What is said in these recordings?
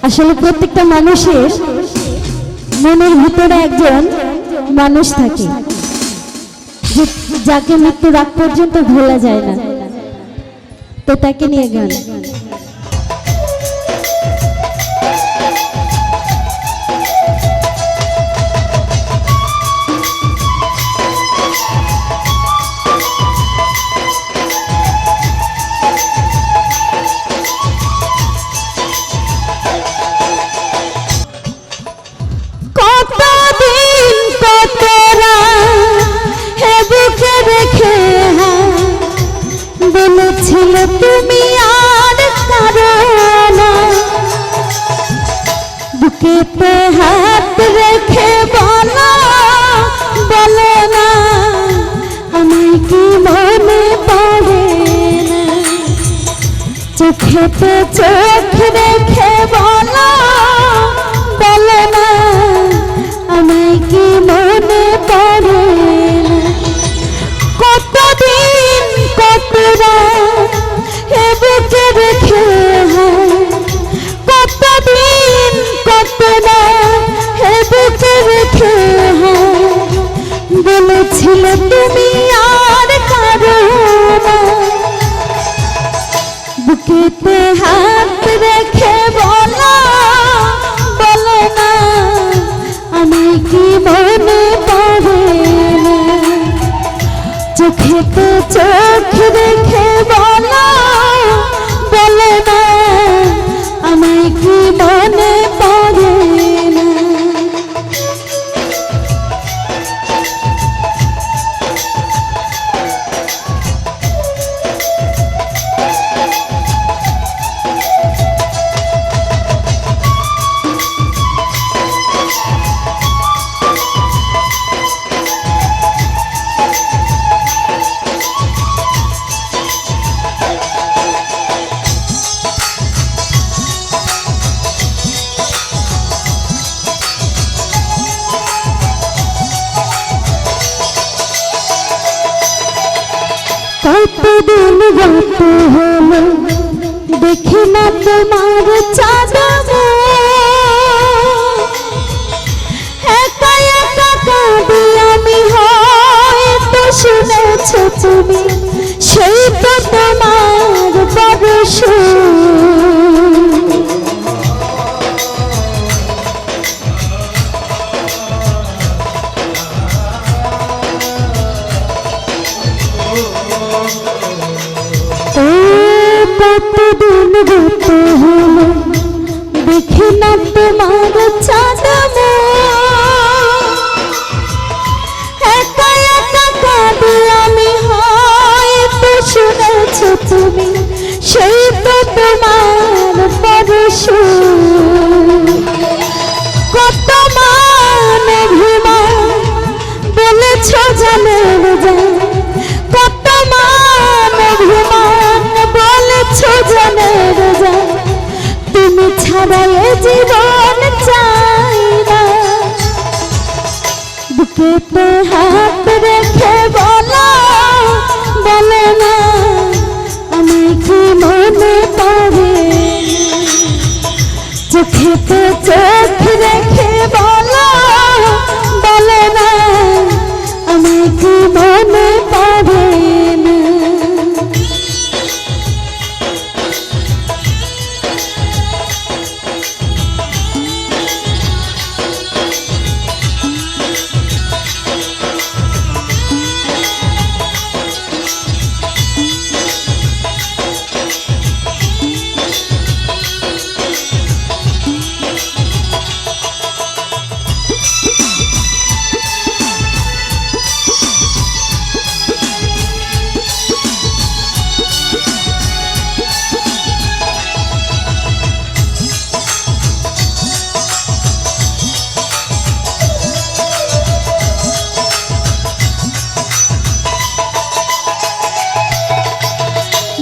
আসলে প্রত্যেকটা মানুষের মনের ভিতরে একজন মানুষ থাকে যে যাকে মৃত্যুর আগ পর্যন্ত ভোলা যায় না। তো তাকে নিয়ে গান। তুমি আর কারো না, বুকেতে হাত রেখে বলো বলো না, আমায় কি মনে পড়ে না, চোখেতে চোখ রেখে বলো বলো না, আমায় কি মনে পড়ে না, কতদিন কত রাত বুকে রেখে কতদিন কত না বুকে রেখে বলেছিল তুমি আর কারো না, বুকেতে হাত রেখে বলো বলো না, আমায় কি মনে পড়ে না, চোখেতে চোখ রেখে বলো বলো না, আমায় কি মনে পড়ে না। কতদিন গত হলো দেখি না তোমার চাঁদ, একা একা কাঁদি আমি, হয়তো শুনেছ তুমি সেই তো তোমার পরশ, কতদিন গত হলো দেখি না তোমার চাঁদ, একা একা কাঁদি আমি, হয়তো শুনেছ তুমি সেই তো তোমার পরশ, কত মান অভিমান বলেছ জানের যায়, কত মান অভিমান বলেছ জানের যায়, তুমি ছাড়া এ জীবন চাই না, বুকেতে হাত রেখে বলো বলো না, আমায় কি মনে পড়ে না, চোখেতে চোখ রেখে বলো বলো না, আমায় কি মনে পড়ে না।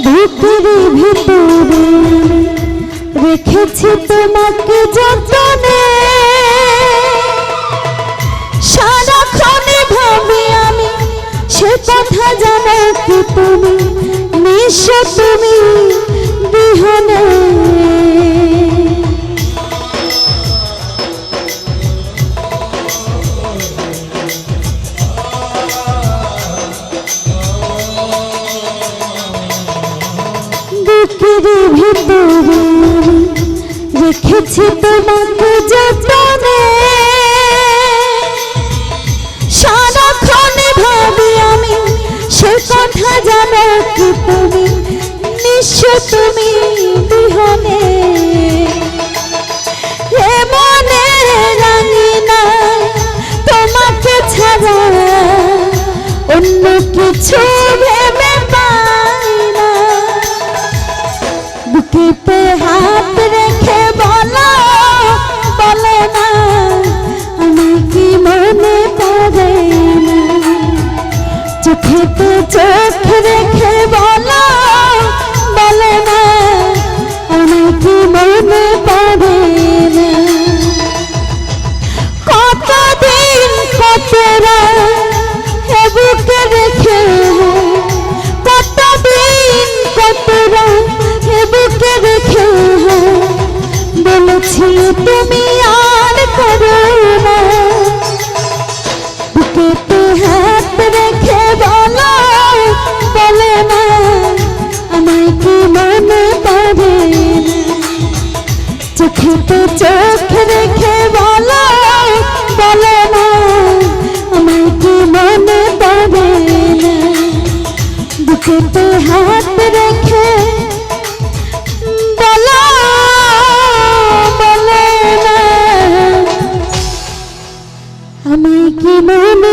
বুকের ভিতরে রেখেছি তোমাকে যতনে, সারাক্ষণ ভাবি আমি সে কথা জানো কি তুমি, নিঃস্ব তুমি বিহনে, ভিতরে রেখেছি তোমাকে যতনে সারাক্ষণ ভাবি আমি সে কথা জানো কি তুমি নিশ্চয় তুমি বিহনে এ মনে রাঙি না তোমাকে ছাড়া অন্য কিছু ভেবে পাই না বুকেতে হাত রেখে বলো বলে না আমি কি মনে পড়ে না চোখেতে চোখ রেখে বলো বলে না আমি কি মনে পড়ে না কতদিন কত রাত এ বুকে রেখে কতদিন কত রাত এ বুকে রেখে বলেছি তুমি আর করো না বুকেতে হাত রেখে বলো বলে না আমায় কি মনে পড়ে না চোখেতে চোখ রেখে বলো বলে না আমায় কি মনে পড়ে না বুকেতে হাত রেখে বলো বলে না আমায় কি মনে